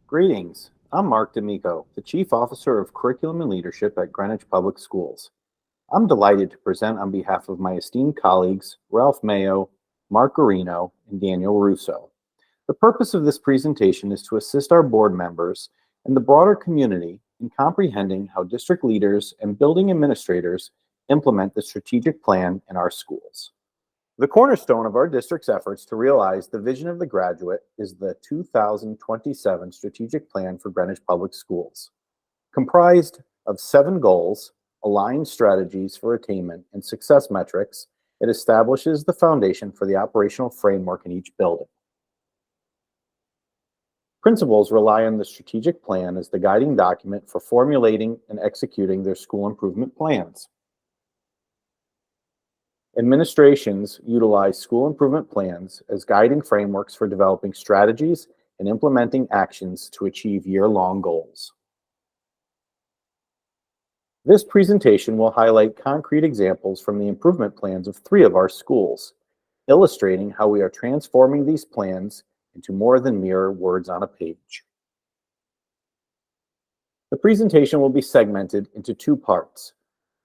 Greetings. I'm Mark D'Amico, the Chief Officer of Curriculum and Leadership at Greenwich Public Schools. I'm delighted to present on behalf of my esteemed colleagues, Ralph Mayo, Mark Garino, and Daniel Russo. The purpose of this presentation is to assist our board members and the broader community in comprehending how district leaders and building administrators implement the strategic plan in our schools. The cornerstone of our district's efforts to realize the vision of the graduate is the 2027 Strategic Plan for Greenwich Public Schools. Comprised of 7 goals, aligned strategies for attainment, and success metrics, it establishes the foundation for the operational framework in each building. Principals rely on the strategic plan as the guiding document for formulating and executing their school improvement plans. Administrations utilize school improvement plans as guiding frameworks for developing strategies and implementing actions to achieve year-long goals. This presentation will highlight concrete examples from the improvement plans of 3 of our schools, illustrating how we are transforming these plans into more than mere words on a page. The presentation will be segmented into 2 parts,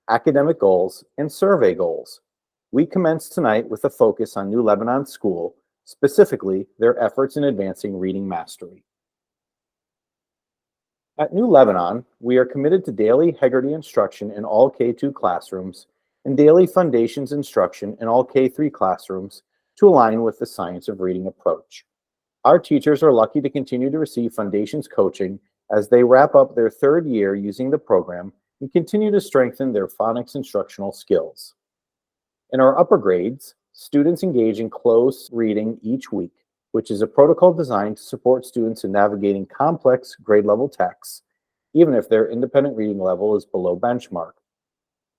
academic goals and survey goals. We commence tonight with a focus on New Lebanon School, specifically their efforts in advancing reading mastery. At New Lebanon, we are committed to daily Hegarty instruction in all K-2 classrooms and daily foundations instruction in all K-3 classrooms to align with the science of reading approach. Our teachers are lucky to continue to receive foundations coaching as they wrap up their 3rd year using the program and continue to strengthen their phonics instructional skills. In our upper grades, students engage in close reading each week, which is a protocol designed to support students in navigating complex grade-level texts, even if their independent reading level is below benchmark.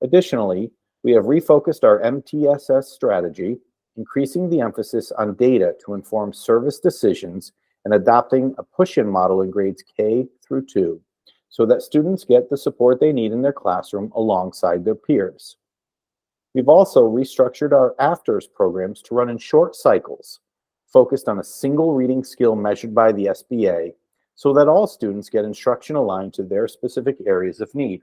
Additionally, we have refocused our MTSS strategy, increasing the emphasis on data to inform service decisions and adopting a push-in model in grades K through 2, so that students get the support they need in their classroom alongside their peers. We've also restructured our afters programs to run in short cycles, focused on a single reading skill measured by the SBA, so that all students get instruction aligned to their specific areas of need.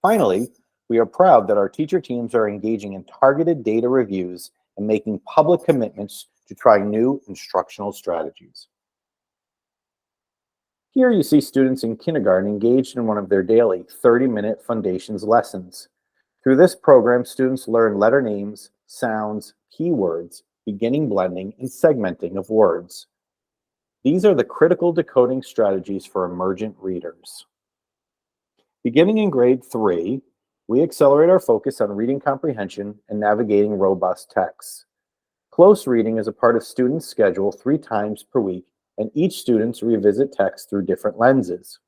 Finally, we are proud that our teacher teams are engaging in targeted data reviews and making public commitments to try new instructional strategies. Here you see students in kindergarten engaged in one of their daily 30-minute foundations lessons. Through this program, students learn letter names, sounds, keywords, beginning blending, and segmenting of words. These are the critical decoding strategies for emergent readers. Beginning in grade 3, we accelerate our focus on reading comprehension and navigating robust texts. Close reading is a part of students' schedule 3 times per week, and each student revisit text through different lenses.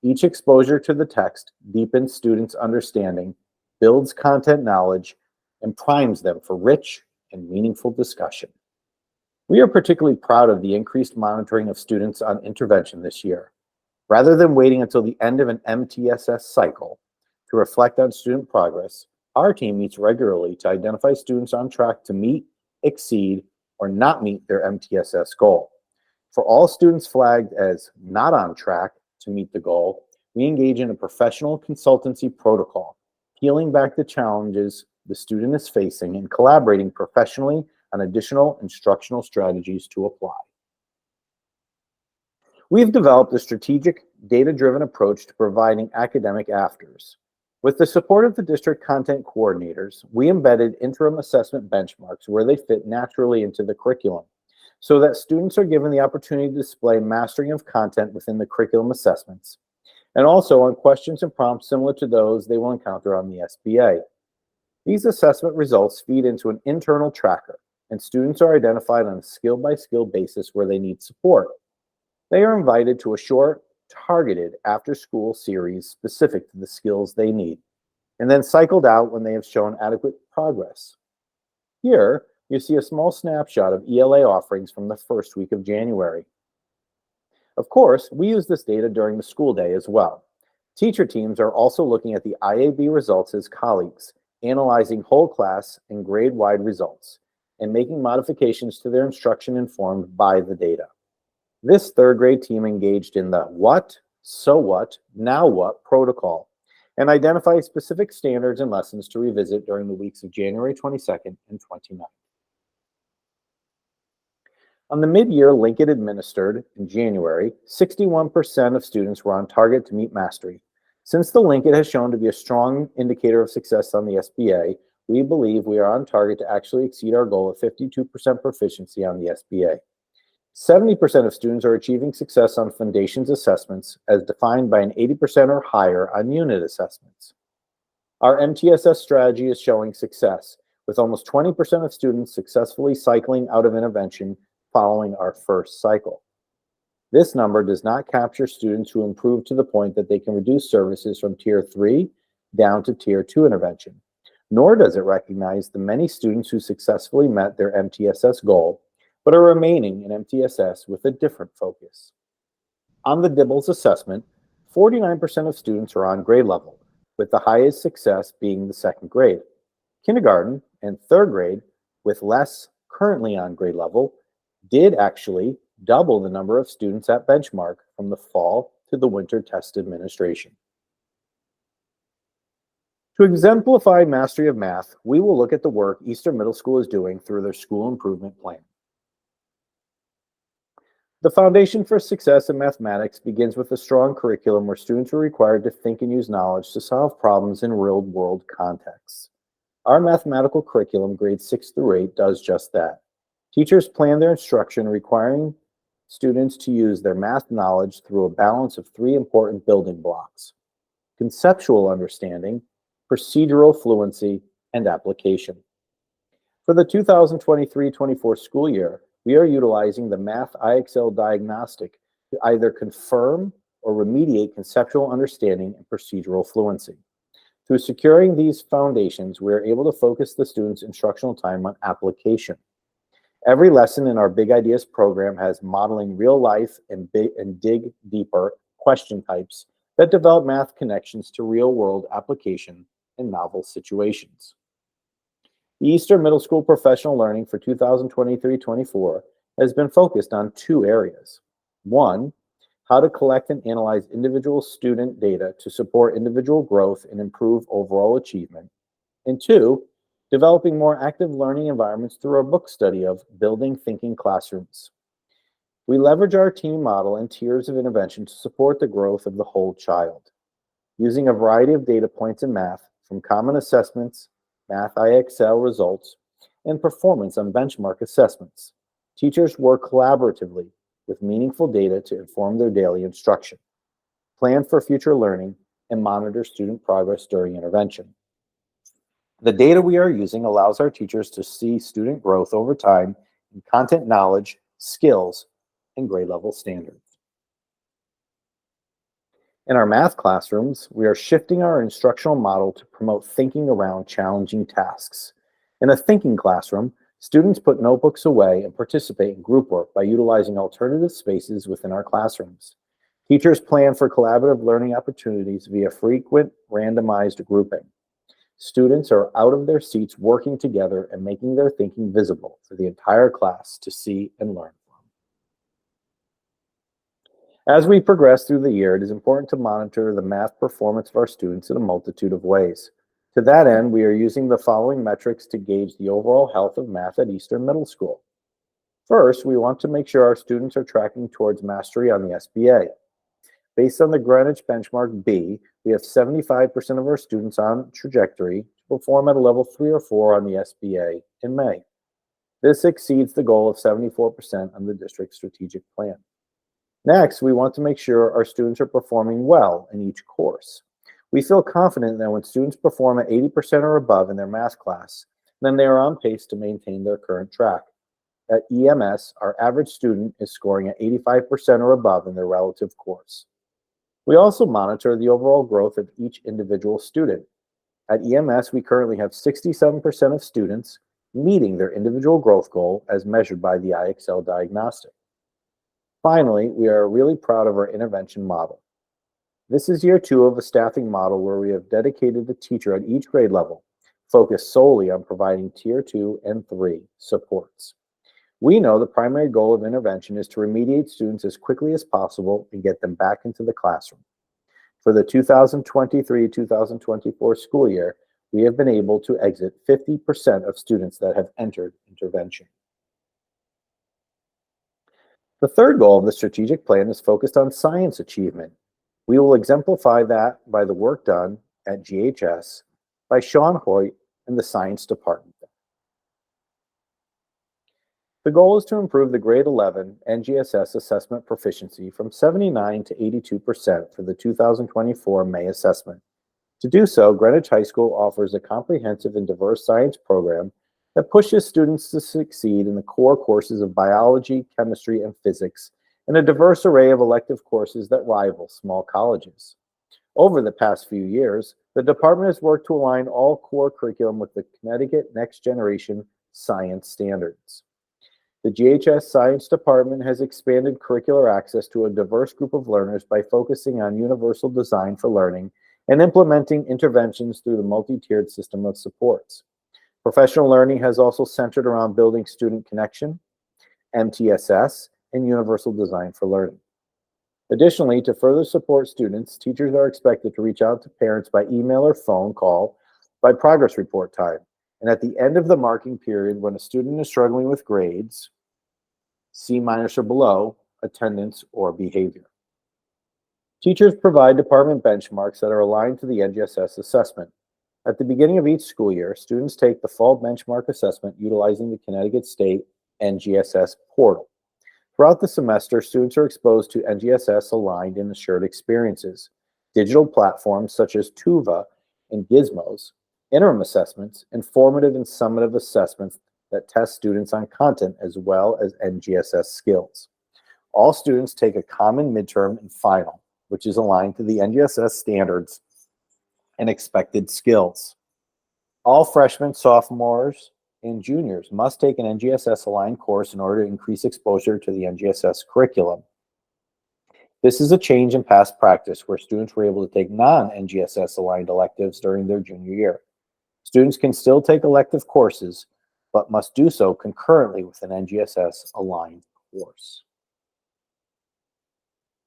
Each exposure to the text deepens students' understanding, builds content knowledge, and primes them for rich and meaningful discussion. We are particularly proud of the increased monitoring of students on intervention this year. Rather than waiting until the end of an MTSS cycle to reflect on student progress, our team meets regularly to identify students on track to meet, exceed, or not meet their MTSS goal. For all students flagged as not on track to meet the goal, we engage in a professional consultancy protocol, peeling back the challenges the student is facing and collaborating professionally on additional instructional strategies to apply. We've developed a strategic, data-driven approach to providing academic afters. With the support of the district content coordinators, we embedded interim assessment benchmarks where they fit naturally into the curriculum, so that students are given the opportunity to display mastering of content within the curriculum assessments, and also on questions and prompts similar to those they will encounter on the SBA. These assessment results feed into an internal tracker, and students are identified on a skill-by-skill basis where they need support. They are invited to a short, targeted after-school series specific to the skills they need, and then cycled out when they have shown adequate progress. Here, you see a small snapshot of ELA offerings from the first week of January. Of course, we use this data during the school day as well. Teacher teams are also looking at the IAB results as colleagues, analyzing whole class and grade-wide results, and making modifications to their instruction informed by the data. This third grade team engaged in the what, so what, now what protocol and identified specific standards and lessons to revisit during the weeks of January 22nd and 29th. On the mid-year Lincoln administered in January, 61% of students were on target to meet mastery. Since the Lincoln has shown to be a strong indicator of success on the SBA, we believe we are on target to actually exceed our goal of 52% proficiency on the SBA. 70% of students are achieving success on Foundations assessments, as defined by an 80% or higher on unit assessments. Our MTSS strategy is showing success, with almost 20% of students successfully cycling out of intervention following our first cycle. This number does not capture students who improve to the point that they can reduce services from Tier 3 down to Tier 2 intervention, nor does it recognize the many students who successfully met their MTSS goal, but are remaining in MTSS with a different focus. On the DIBELS assessment, 49% of students are on grade level, with the highest success being the second grade. Kindergarten and third grade, with less currently on grade level, did actually double the number of students at benchmark from the fall to the winter test administration. To exemplify mastery of math, we will look at the work Eastern Middle School is doing through their school improvement plan. The foundation for success in mathematics begins with a strong curriculum where students are required to think and use knowledge to solve problems in real-world contexts. Our mathematical curriculum, grades 6 through 8, does just that. Teachers plan their instruction requiring students to use their math knowledge through a balance of three important building blocks: conceptual understanding, procedural fluency, and application. For the 2023-24 school year, we are utilizing the Math IXL diagnostic to either confirm or remediate conceptual understanding and procedural fluency. Through securing these foundations, we are able to focus the students' instructional time on application. Every lesson in our Big Ideas program has modeling real life and dig deeper question types that develop math connections to real world application and novel situations. The Eastern Middle School professional learning for 2023-24 has been focused on two areas. One, how to collect and analyze individual student data to support individual growth and improve overall achievement. And two, developing more active learning environments through our book study of Building Thinking Classrooms. We leverage our team model and tiers of intervention to support the growth of the whole child. Using a variety of data points in math, from common assessments, Math IXL results, and performance on benchmark assessments, teachers work collaboratively with meaningful data to inform their daily instruction, plan for future learning, and monitor student progress during intervention. The data we are using allows our teachers to see student growth over time in content knowledge, skills, and grade level standards. In our math classrooms, we are shifting our instructional model to promote thinking around challenging tasks. In a thinking classroom, students put notebooks away and participate in group work by utilizing alternative spaces within our classrooms. Teachers plan for collaborative learning opportunities via frequent randomized grouping. Students are out of their seats working together and making their thinking visible for the entire class to see and learn from. As we progress through the year, it is important to monitor the math performance of our students in a multitude of ways. To that end, we are using the following metrics to gauge the overall health of math at Eastern Middle School. First, we want to make sure our students are tracking towards mastery on the SBA. Based on the Greenwich Benchmark B, we have 75% of our students on trajectory to perform at a level 3 or 4 on the SBA in May. This exceeds the goal of 74% on the district's strategic plan. Next, we want to make sure our students are performing well in each course. We feel confident that when students perform at 80% or above in their math class, then they are on pace to maintain their current track. At EMS, our average student is scoring at 85% or above in their relative course. We also monitor the overall growth of each individual student. At EMS, we currently have 67% of students meeting their individual growth goal as measured by the IXL diagnostic. Finally, we are really proud of our intervention model. This is year 2 of a staffing model where we have dedicated a teacher at each grade level, focused solely on providing Tier 2 and 3 supports. We know the primary goal of intervention is to remediate students as quickly as possible and get them back into the classroom. For the 2023-2024 school year, we have been able to exit 50% of students that have entered intervention. The third goal of the strategic plan is focused on science achievement. We will exemplify that by the work done at GHS by Sean Hoyt and the science department. The goal is to improve the grade 11 NGSS assessment proficiency from 79 to 82% for the 2024 May assessment. To do so, Greenwich High School offers a comprehensive and diverse science program that pushes students to succeed in the core courses of biology, chemistry, and physics, and a diverse array of elective courses that rival small colleges. Over the past few years, the department has worked to align all core curriculum with the Connecticut Next Generation Science Standards. The GHS Science Department has expanded curricular access to a diverse group of learners by focusing on universal design for learning and implementing interventions through the multi-tiered system of supports. Professional learning has also centered around building student connection, MTSS, and universal design for learning. Additionally, to further support students, teachers are expected to reach out to parents by email or phone call by progress report time. And at the end of the marking period, when a student is struggling with grades, C- or below, attendance, or behavior. Teachers provide department benchmarks that are aligned to the NGSS assessment. At the beginning of each school year, students take the fall benchmark assessment utilizing the Connecticut State NGSS portal. Throughout the semester, students are exposed to NGSS aligned and assured experiences, digital platforms such as Tuva and Gizmos, interim assessments, and formative and summative assessments that test students on content as well as NGSS skills. All students take a common midterm and final, which is aligned to the NGSS standards and expected skills. All freshmen, sophomores, and juniors must take an NGSS aligned course in order to increase exposure to the NGSS curriculum. This is a change in past practice where students were able to take non-NGSS aligned electives during their junior year. Students can still take elective courses, but must do so concurrently with an NGSS aligned course.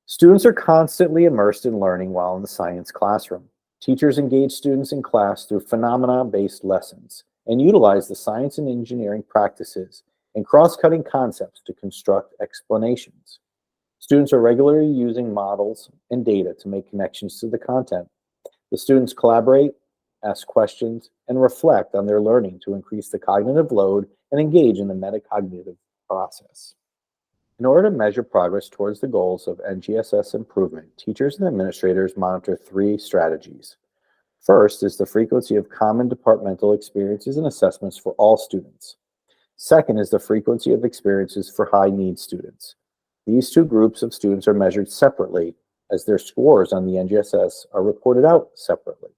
Students are constantly immersed in learning while in the science classroom. Teachers engage students in class through phenomena-based lessons and utilize the science and engineering practices and cross-cutting concepts to construct explanations. Students are regularly using models and data to make connections to the content. The students collaborate, ask questions, and reflect on their learning to increase the cognitive load and engage in the metacognitive process. In order to measure progress towards the goals of NGSS improvement, teachers and administrators monitor 3 strategies. First is the frequency of common departmental experiences and assessments for all students. Second is the frequency of experiences for high-need students. These 2 groups of students are measured separately as their scores on the NGSS are reported out separately.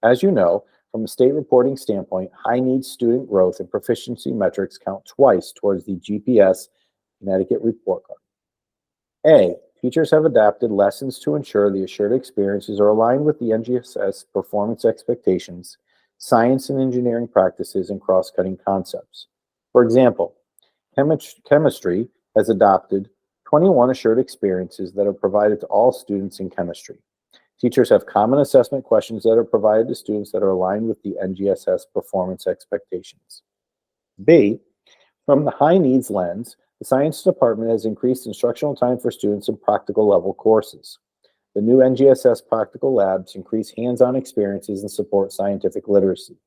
As you know, from a state reporting standpoint, high-need student growth and proficiency metrics count twice towards the GPS Connecticut report card. A, teachers have adapted lessons to ensure the assured experiences are aligned with the NGSS performance expectations, science and engineering practices, and cross-cutting concepts. For example, chemistry has adopted 21 assured experiences that are provided to all students in chemistry. Teachers have common assessment questions that are provided to students that are aligned with the NGSS performance expectations. B, from the high needs lens, the science department has increased instructional time for students in practical level courses. The new NGSS practical labs increase hands-on experiences and support scientific literacy.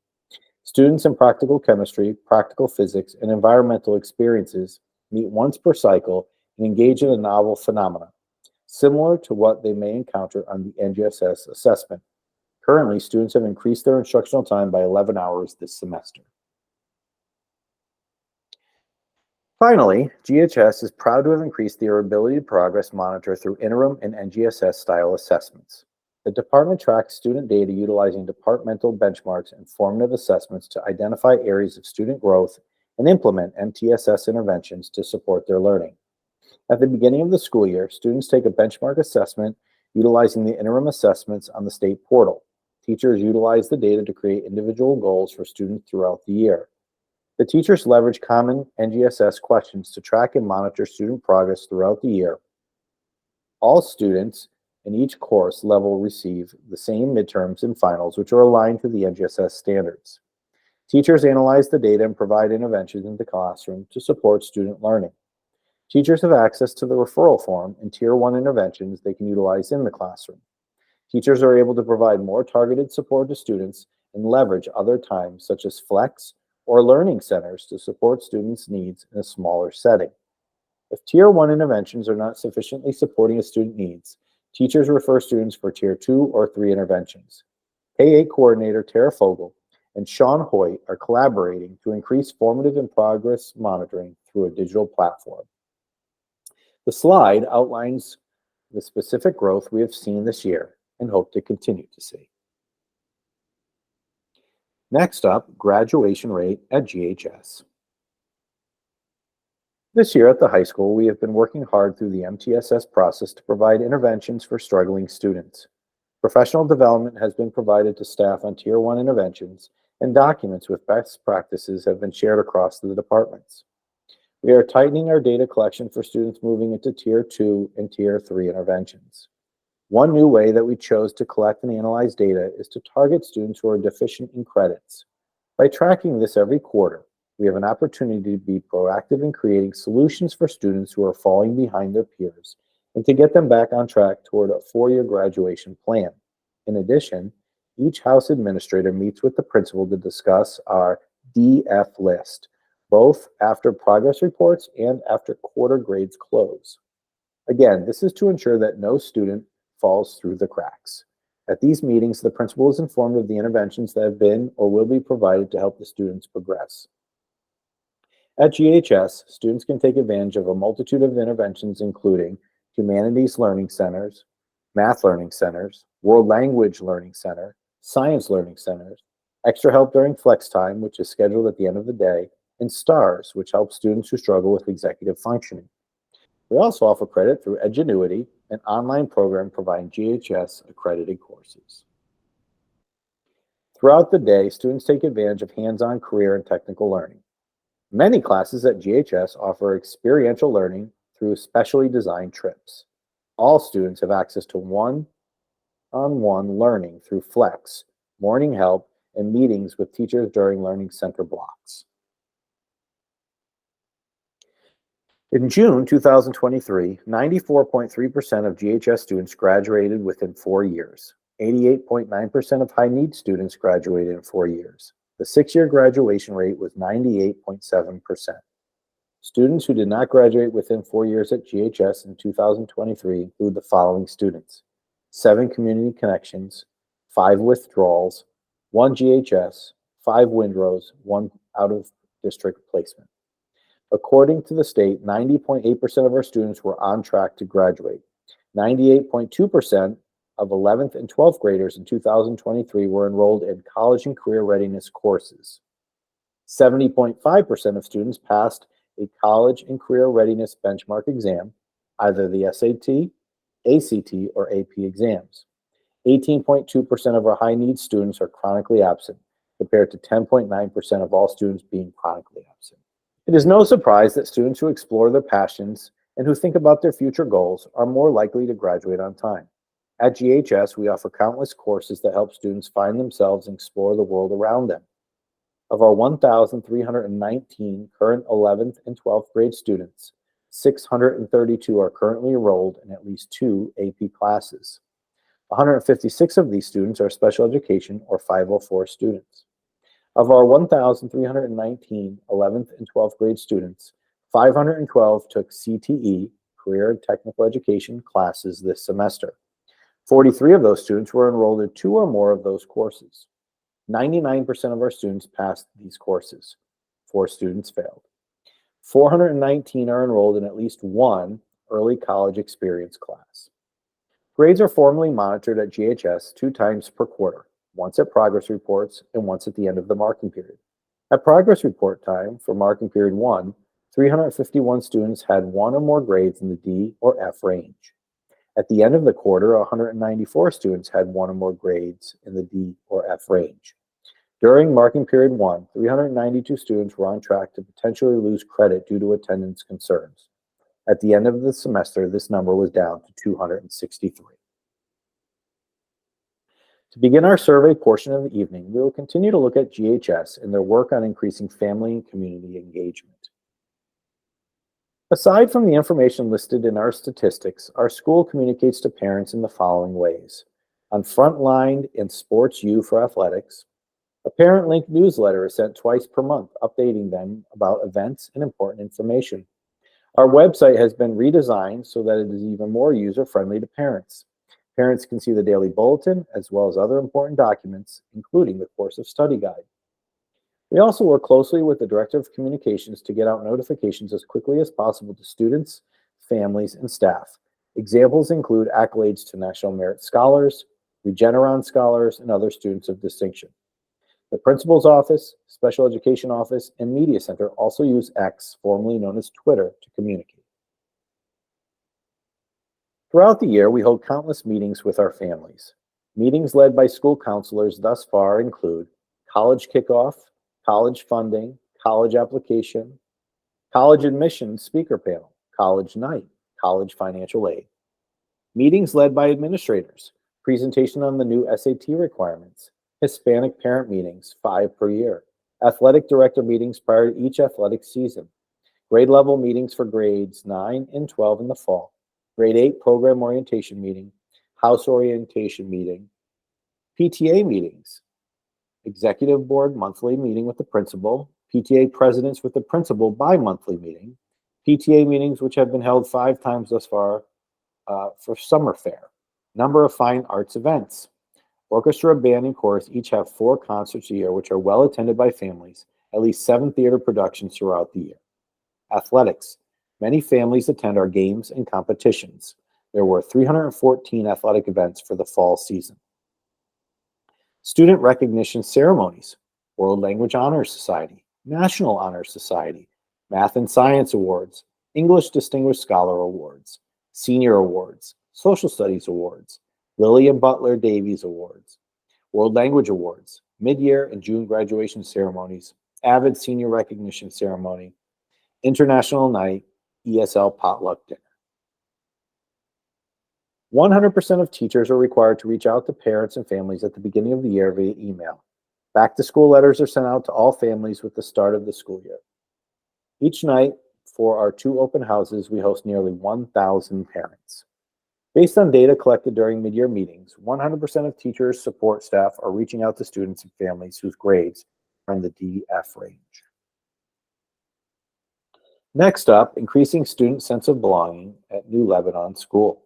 Students in practical chemistry, practical physics, and environmental experiences meet once per cycle and engage in a novel phenomena, similar to what they may encounter on the NGSS assessment. Currently, students have increased their instructional time by 11 hours this semester. Finally, GHS is proud to have increased their ability to progress monitor through interim and NGSS style assessments. The department tracks student data utilizing departmental benchmarks and formative assessments to identify areas of student growth and implement MTSS interventions to support their learning. At the beginning of the school year, students take a benchmark assessment utilizing the interim assessments on the state portal. Teachers utilize the data to create individual goals for students throughout the year. The teachers leverage common NGSS questions to track and monitor student progress throughout the year. All students in each course level receive the same midterms and finals, which are aligned to the NGSS standards. Teachers analyze the data and provide interventions in the classroom to support student learning. Teachers have access to the referral form and Tier 1 interventions they can utilize in the classroom. Teachers are able to provide more targeted support to students and leverage other times such as flex or learning centers to support students' needs in a smaller setting. If Tier 1 interventions are not sufficiently supporting a student needs, teachers refer students for Tier 2 or 3 interventions. K-8 coordinator Tara Fogel and Sean Hoyt are collaborating to increase formative and progress monitoring through a digital platform. The slide outlines the specific growth we have seen this year and hope to continue to see. Next up, graduation rate at GHS. This year at the high school, we have been working hard through the MTSS process to provide interventions for struggling students. Professional development has been provided to staff on Tier 1 interventions, and documents with best practices have been shared across the departments. We are tightening our data collection for students moving into Tier 2 and Tier 3 interventions. One new way that we chose to collect and analyze data is to target students who are deficient in credits. By tracking this every quarter, we have an opportunity to be proactive in creating solutions for students who are falling behind their peers and to get them back on track toward a 4-year graduation plan. In addition, each house administrator meets with the principal to discuss our DF list, both after progress reports and after quarter grades close. Again, this is to ensure that no student falls through the cracks. At these meetings, the principal is informed of the interventions that have been or will be provided to help the students progress. At GHS, students can take advantage of a multitude of interventions, including Humanities Learning Centers, Math Learning Centers, World Language Learning Center, Science Learning Centers, extra help during flex time, which is scheduled at the end of the day, and STARS, which helps students who struggle with executive functioning. We also offer credit through Edgenuity, an online program providing GHS accredited courses. Throughout the day, students take advantage of hands-on career and technical learning. Many classes at GHS offer experiential learning through specially designed trips. All students have access to one-on-one learning through Flex, morning help, and meetings with teachers during learning center blocks. In June 2023, 94.3% of GHS students graduated within 4 years. 88.9% of high-need students graduated in 4 years. The 6-year graduation rate was 98.7%. Students who did not graduate within 4 years at GHS in 2023 include the following students: 7 community connections, 5 withdrawals, 1 GHS, 5 Windrows, 1 out-of-district placement. According to the state, 90.8% of our students were on track to graduate. 98.2% of 11th and 12th graders in 2023 were enrolled in college and career readiness courses. 70.5% of students passed a college and career readiness benchmark exam, either the SAT, ACT, or AP exams. 18.2% of our high-need students are chronically absent, compared to 10.9% of all students being chronically absent. It is no surprise that students who explore their passions and who think about their future goals are more likely to graduate on time. At GHS, we offer countless courses that help students find themselves and explore the world around them. Of our 1,319 current 11th and 12th grade students, 632 are currently enrolled in at least 2 AP classes. 156 of these students are special education or 504 students. Of our 1,319 11th and 12th grade students, 512 took CTE, Career and Technical Education, classes this semester. 43 of those students were enrolled in 2 or more of those courses. 99% of our students passed these courses. 4 students failed. 419 are enrolled in at least 1 early college experience class. Grades are formally monitored at GHS 2 times per quarter, once at progress reports and once at the end of the marking period. At progress report time for marking period 1, 351 students had 1 or more grades in the D or F range. At the end of the quarter, 194 students had 1 or more grades in the D or F range. During marking period 1, 392 students were on track to potentially lose credit due to attendance concerns. At the end of the semester, this number was down to 263. To begin our survey portion of the evening, we will continue to look at GHS and their work on increasing family and community engagement. Aside from the information listed in our statistics, our school communicates to parents in the following ways. On Frontline and Sports U for athletics, a parent link newsletter is sent twice per month, updating them about events and important information. Our website has been redesigned so that it is even more user-friendly to parents. Parents can see the daily bulletin as well as other important documents, including the course of study guide. We also work closely with the Director of Communications to get out notifications as quickly as possible to students, families, and staff. Examples include accolades to National Merit Scholars, Regeneron Scholars, and other students of distinction. The Principal's Office, Special Education Office, and Media Center also use X, formerly known as Twitter, to communicate. Throughout the year, we hold countless meetings with our families. Meetings led by school counselors thus far include college kickoff, college funding, college application, college admissions speaker panel, college night, college financial aid. Meetings led by administrators, presentation on the new SAT requirements, Hispanic parent meetings, 5 per year, athletic director meetings prior to each athletic season, grade level meetings for grades 9 and 12 in the fall, grade 8 program orientation meeting, house orientation meeting, PTA meetings, executive board monthly meeting with the principal, PTA presidents with the principal bi-monthly meeting, PTA meetings which have been held 5 times thus far for summer fair, number of fine arts events. Orchestra, band, and chorus each have 4 concerts a year which are well attended by families, at least 7 theater productions throughout the year. Athletics. Many families attend our games and competitions. There were 314 athletic events for the fall season. Student recognition ceremonies, World Language Honors Society, National Honor Society, Math and Science Awards, English Distinguished Scholar Awards, Senior Awards, Social Studies Awards, Lillian Butler Davies Awards, World Language Awards, Mid-Year and June graduation ceremonies, Avid Senior Recognition Ceremony, International Night, ESL Potluck Dinner. 100% of teachers are required to reach out to parents and families at the beginning of the year via email. Back-to-school letters are sent out to all families with the start of the school year. Each night, for our 2 open houses, we host nearly 1,000 parents. Based on data collected during mid-year meetings, 100% of teachers, support staff are reaching out to students and families whose grades are in the DF range. Next up, increasing student sense of belonging at New Lebanon School.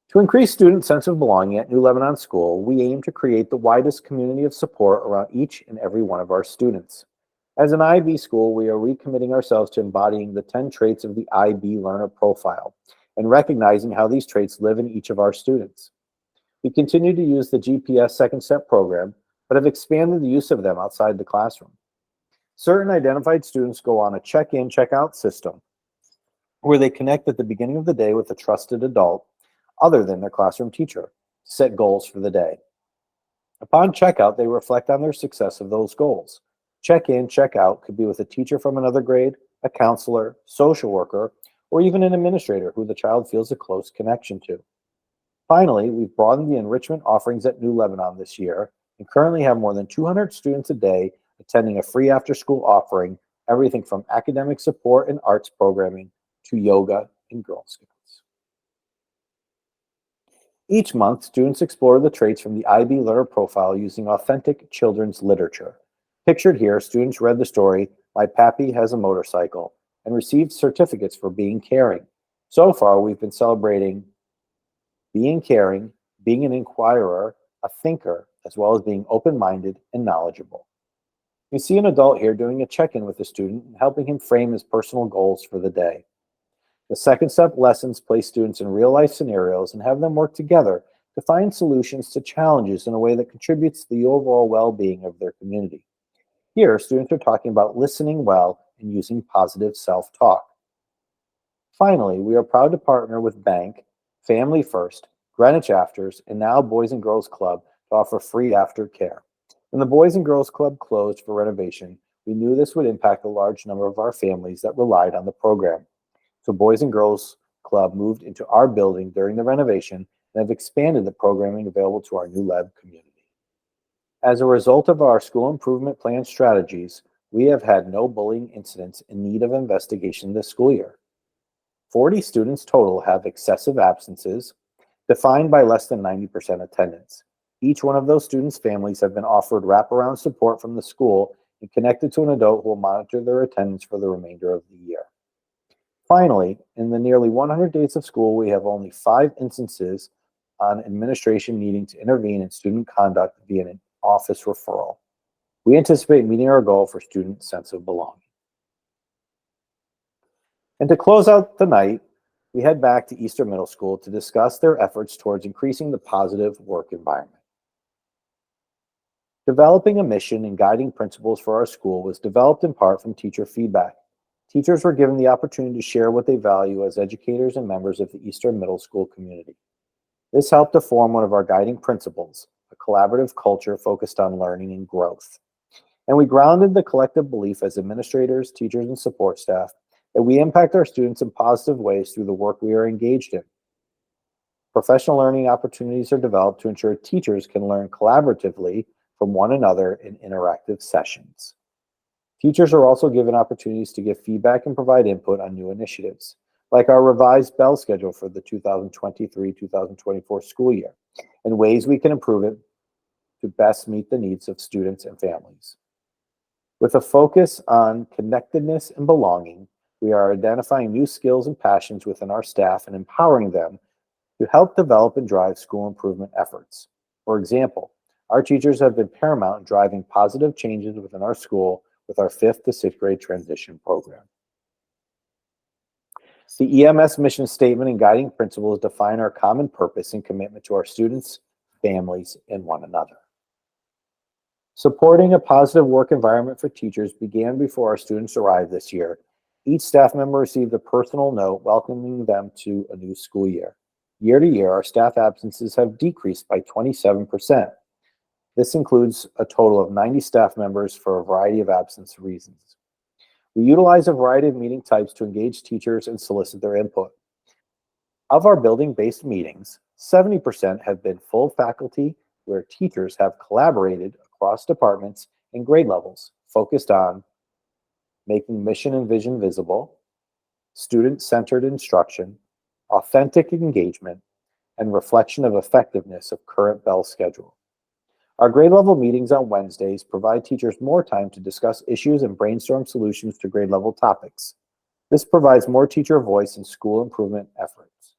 To increase student sense of belonging at New Lebanon School, we aim to create the widest community of support around each and every one of our students. As an IB school, we are recommitting ourselves to embodying the 10 traits of the IB learner profile and recognizing how these traits live in each of our students. We continue to use the GPS Second Step program, but have expanded the use of them outside the classroom. Certain identified students go on a check-in, check-out system where they connect at the beginning of the day with a trusted adult other than their classroom teacher to set goals for the day. Upon checkout, they reflect on their success of those goals. Check-in, check-out could be with a teacher from another grade, a counselor, social worker, or even an administrator who the child feels a close connection to. Finally, we've broadened the enrichment offerings at New Lebanon this year and currently have more than 200 students a day attending a free after-school offering, everything from academic support and arts programming to yoga and Girl Scouts. Each month, students explore the traits from the IB learner profile using authentic children's literature. Pictured here, students read the story, My Pappy Has a Motorcycle, and received certificates for being caring. So far, we've been celebrating being caring, being an inquirer, a thinker, as well as being open-minded and knowledgeable. You see an adult here doing a check-in with a student and helping him frame his personal goals for the day. The Second Step lessons place students in real-life scenarios and have them work together to find solutions to challenges in a way that contributes to the overall well-being of their community. Here, students are talking about listening well and using positive self-talk. Finally, we are proud to partner with Bank, Family First, Greenwich Afters, and now Boys and Girls Club to offer free aftercare. When the Boys and Girls Club closed for renovation, we knew this would impact a large number of our families that relied on the program. So Boys and Girls Club moved into our building during the renovation and have expanded the programming available to our new Lev community. As a result of our school improvement plan strategies, we have had no bullying incidents in need of investigation this school year. 40 students total have excessive absences, defined by less than 90% attendance. Each one of those students' families have been offered wraparound support from the school and connected to an adult who will monitor their attendance for the remainder of the year. Finally, in the nearly 100 days of school, we have only 5 instances on administration needing to intervene in student conduct via an office referral. We anticipate meeting our goal for student sense of belonging. And to close out the night, we head back to Easter Middle School to discuss their efforts towards increasing the positive work environment. Developing a mission and guiding principles for our school was developed in part from teacher feedback. Teachers were given the opportunity to share what they value as educators and members of the Easter Middle School community. This helped to form one of our guiding principles, a collaborative culture focused on learning and growth. And we grounded the collective belief as administrators, teachers, and support staff that we impact our students in positive ways through the work we are engaged in. Professional learning opportunities are developed to ensure teachers can learn collaboratively from one another in interactive sessions. Teachers are also given opportunities to give feedback and provide input on new initiatives, like our revised bell schedule for the 2023-2024 school year, and ways we can improve it to best meet the needs of students and families. With a focus on connectedness and belonging, we are identifying new skills and passions within our staff and empowering them to help develop and drive school improvement efforts. For example, our teachers have been paramount in driving positive changes within our school with our 5th to 6th grade transition program. The EMS mission statement and guiding principles define our common purpose and commitment to our students, families, and one another. Supporting a positive work environment for teachers began before our students arrived this year. Each staff member received a personal note welcoming them to a new school year. Year to year, our staff absences have decreased by 27%. This includes a total of 90 staff members for a variety of absence reasons. We utilize a variety of meeting types to engage teachers and solicit their input. Of our building-based meetings, 70% have been full faculty, where teachers have collaborated across departments and grade levels, focused on making mission and vision visible, student-centered instruction, authentic engagement, and reflection of effectiveness of current bell schedule. Our grade level meetings on Wednesdays provide teachers more time to discuss issues and brainstorm solutions to grade level topics. This provides more teacher voice in school improvement efforts.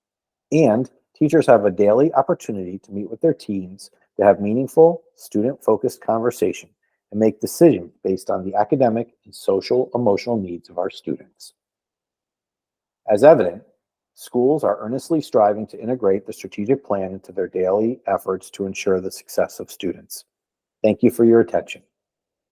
And teachers have a daily opportunity to meet with their teams to have meaningful, student-focused conversation and make decisions based on the academic and social emotional needs of our students. As evident, schools are earnestly striving to integrate the strategic plan into their daily efforts to ensure the success of students. Thank you for your attention.